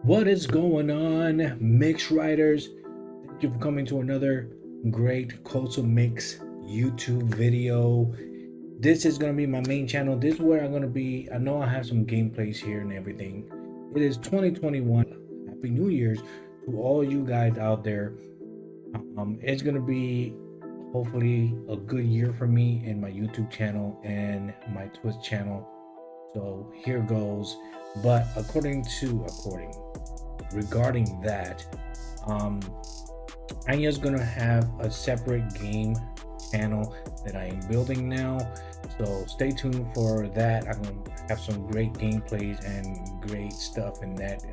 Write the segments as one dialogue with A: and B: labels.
A: What is going on, Mix Riders? Thank you for coming to another great Coso Mix YouTube video. This is going to be my main channel. This is where I'm going to be. I know I have some gameplays here and everything. It is 2021. Happy New Year's to all you guys out there. It's going to be hopefully a good year for me and my YouTube channel and my Twitch channel. So here goes. But regarding that, I'm just gonna have a separate game channel that I am building now. So stay tuned for that. I'm gonna have some great gameplays and great stuff in that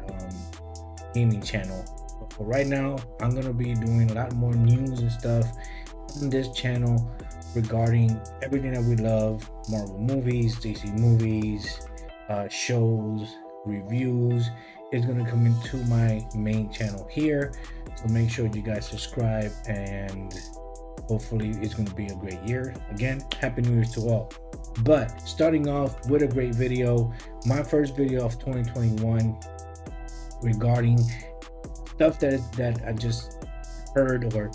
A: gaming channel. But for right now, I'm gonna be doing a lot more news and stuff on this channel regarding everything that we love: Marvel movies, DC movies, shows, reviews. Is going to come into my main channel here, so make sure you guys subscribe, and hopefully it's going to be a great year. Again, happy New Year's to all. But starting off with a great video, my first video of 2021 regarding stuff that I just heard or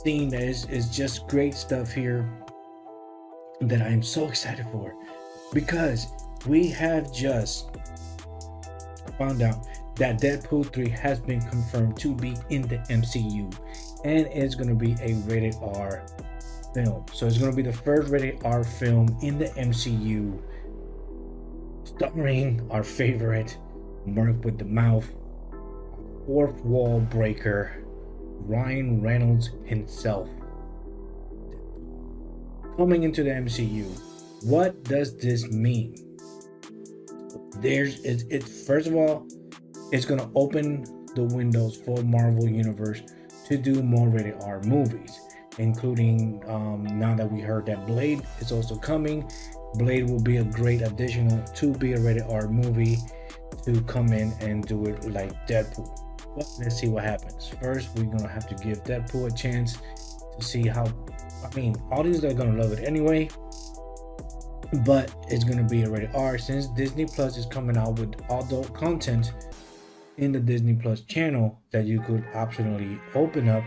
A: seen that is just great stuff here that I am so excited for, because we have just found out that Deadpool 3 has been confirmed to be in the MCU, and it's going to be a rated R film. So it's going to be the first rated R film in the MCU, starring our favorite Merc with the Mouth, fourth wall breaker, Ryan Reynolds himself, coming into the MCU. What does this mean? First of all, it's going to open the windows for Marvel Universe to do more rated R movies, including now that we heard that Blade is also coming. Blade will be a great additional to be a rated R movie to come in and do it like Deadpool. But let's see what happens. First, we're going to have to give Deadpool a chance to see how, audiences are going to love it anyway. But it's going to be a rated R, since Disney Plus is coming out with adult content in the Disney Plus channel that you could optionally open up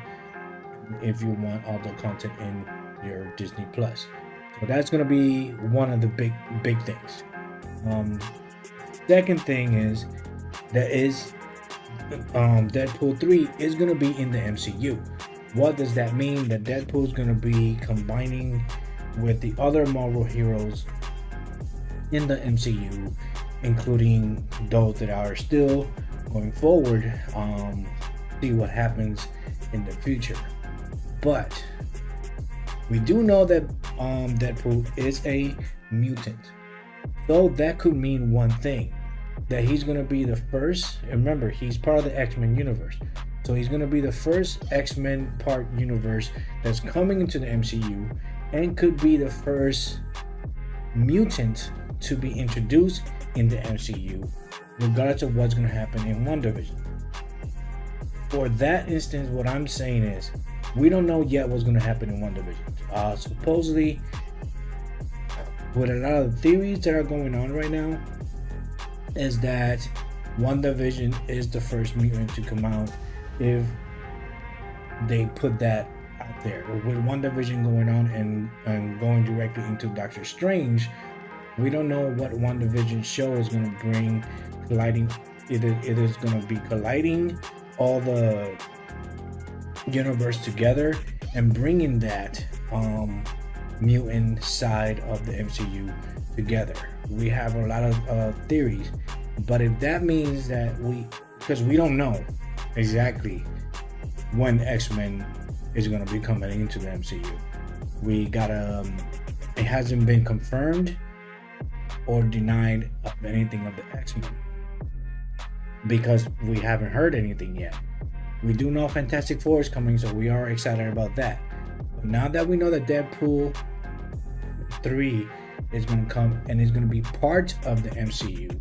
A: if you want adult content in your Disney Plus. So that's going to be one of the big things. Second thing is Deadpool 3 is going to be in the MCU. What does that mean? That Deadpool is going to be combining with the other Marvel heroes in the MCU, including those that are still going forward. See what happens in the future. But we do know that Deadpool is a mutant, so that could mean one thing: that he's going to be the first. Remember, he's part of the X-Men universe, so he's going to be the first X-Men part universe that's coming into the MCU, and could be the first mutant to be introduced in the MCU, regardless of what's going to happen in WandaVision. For that instance, what I'm saying is, we don't know yet what's going to happen in WandaVision. Supposedly, with a lot of the theories that are going on right now, is that WandaVision is the first mutant to come out, if they put that out there. With WandaVision going on and going directly into Doctor Strange, we don't know what WandaVision show is going to bring. Colliding, it is going to be colliding all the universe together and bringing that mutant side of the MCU together. We have a lot of theories, but if that means that because we don't know exactly when X-Men is going to be coming into the MCU. It hasn't been confirmed or denied of anything of the X-Men, because we haven't heard anything yet. We do know Fantastic Four is coming, so we are excited about that. But now that we know that Deadpool 3 is going to come and is going to be part of the MCU,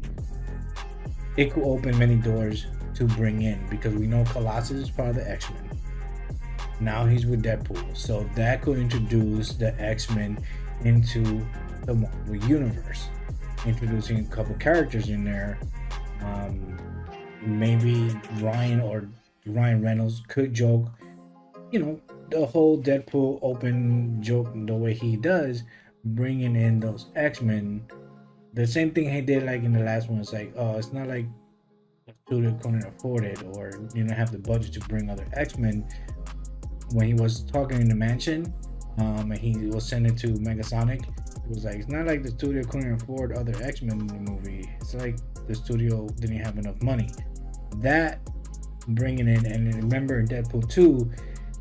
A: it could open many doors to bring in, because we know Colossus is part of the X-Men. Now he's with Deadpool, so that could introduce the X-Men into the Marvel Universe, introducing a couple characters in there maybe Ryan Reynolds could joke, you know, the whole Deadpool open joke the way he does, bringing in those X-Men. The same thing he did like in the last one. It's like, oh, it's not like the studio couldn't afford it or have the budget to bring other X-Men. When he was talking in the mansion, and he was sending to Megasonic, it was like, it's not like the studio couldn't afford other X-Men in the movie. It's like the studio didn't have enough money. That bringing in, and remember in Deadpool 2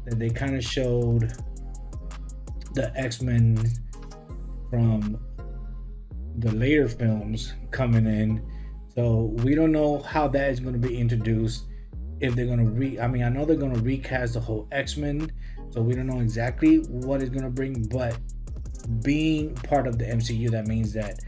A: that they kind of showed the X-Men from the later films coming in. So we don't know how that is going to be introduced. If they're going to I mean, I know they're going to recast the whole X-Men, so we don't know exactly what it's going to bring, but being part of the MCU, that means that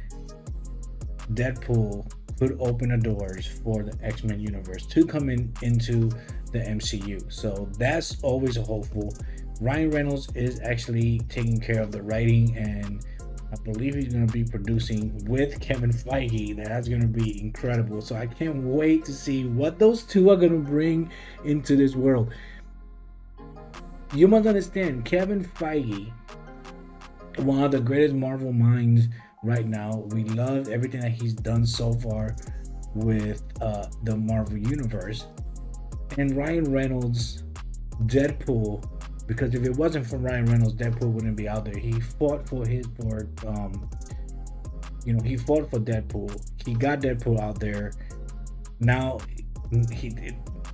A: Deadpool could open the doors for the X-Men universe to come into the MCU. So that's always a hopeful. Ryan Reynolds is actually taking care of the writing, and I believe he's going to be producing with Kevin Feige. That's going to be incredible. So I can't wait to see what those two are going to bring into this world. You must understand, Kevin Feige, one of the greatest Marvel minds right now. We love everything that he's done so far with the Marvel Universe. And Ryan Reynolds, Deadpool, because if it wasn't for Ryan Reynolds, Deadpool wouldn't be out there. He fought for he fought for Deadpool. He got Deadpool out there. Now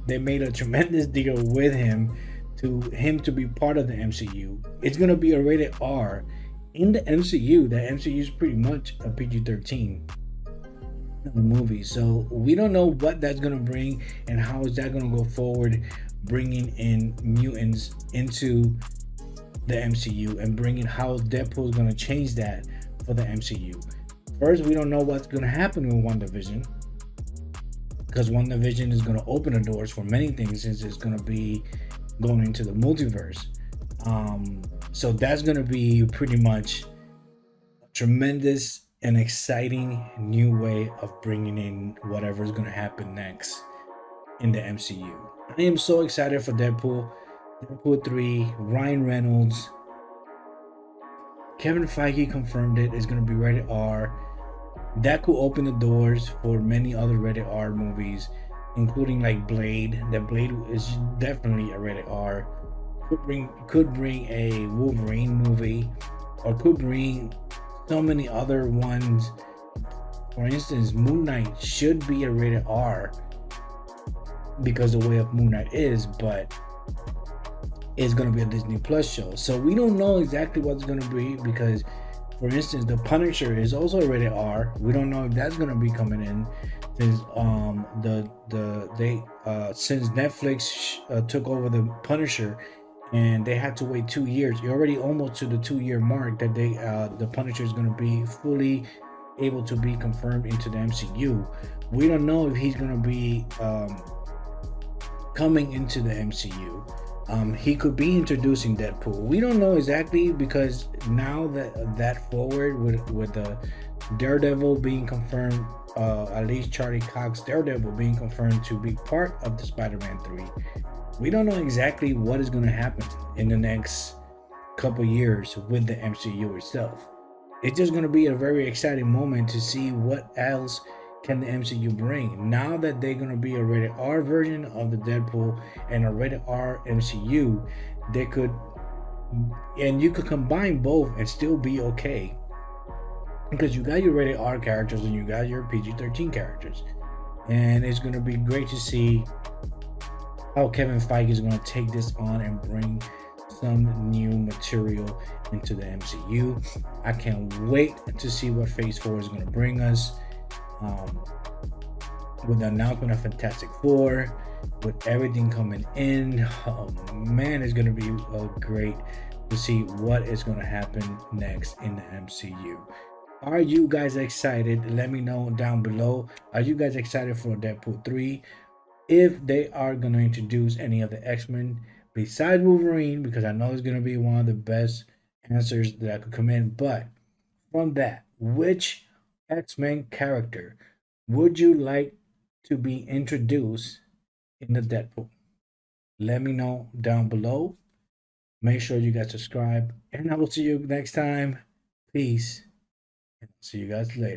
A: they made a tremendous deal with him to be part of the MCU. It's gonna be a rated R in the MCU. The MCU is pretty much a PG-13 movie, so we don't know what that's gonna bring and how is that gonna go forward, bringing in mutants into the MCU and bringing how Deadpool is gonna change that for the MCU. First, we don't know what's gonna happen with WandaVision, because WandaVision is gonna open the doors for many things since it's gonna be going into the multiverse. So that's gonna be pretty much a tremendous and exciting new way of bringing in whatever is gonna happen next in the MCU. I am so excited for Deadpool. Deadpool 3, Ryan Reynolds, Kevin Feige confirmed it. It's gonna be rated R. That could open the doors for many other rated R movies, including like Blade. That Blade is definitely a rated R. Could bring a Wolverine movie, or could bring so many other ones. For instance, Moon Knight should be a rated R because the way of Moon Knight is, but it's gonna be a Disney Plus show. So we don't know exactly what's gonna be because, for instance, The Punisher is also a rated R. We don't know if that's gonna be coming in since since Netflix took over The Punisher, and they had to wait 2 years. You're already almost to the 2 year mark that the Punisher is gonna be fully able to be confirmed into the MCU. We don't know if he's gonna be coming into the MCU. He could be introducing Deadpool. We don't know exactly because now that forward with the Daredevil being confirmed, at least Charlie Cox Daredevil being confirmed to be part of the Spider-Man 3. We don't know exactly what is going to happen in the next couple years with the MCU itself. It's just going to be a very exciting moment to see what else can the MCU bring. Now that they're going to be a rated R version of the Deadpool and a rated R MCU, they could, and you could combine both and still be okay, because you got your rated R characters and you got your PG-13 characters. And it's going to be great to see how Kevin Feige is going to take this on and bring some new material into the MCU. I can't wait to see what Phase 4 is going to bring us. With the announcement of Fantastic Four, with everything coming in, oh man, it's going to be great to see what is going to happen next in the MCU. Are you guys excited? Let me know down below. Are you guys excited for Deadpool 3? If they are going to introduce any of the X-Men besides Wolverine, because I know it's going to be one of the best answers that could come in. But from that, which X-Men character would you like to be introduced in the Deadpool? Let me know down below. Make sure you guys subscribe, and I will see you next time. Peace. See you guys later.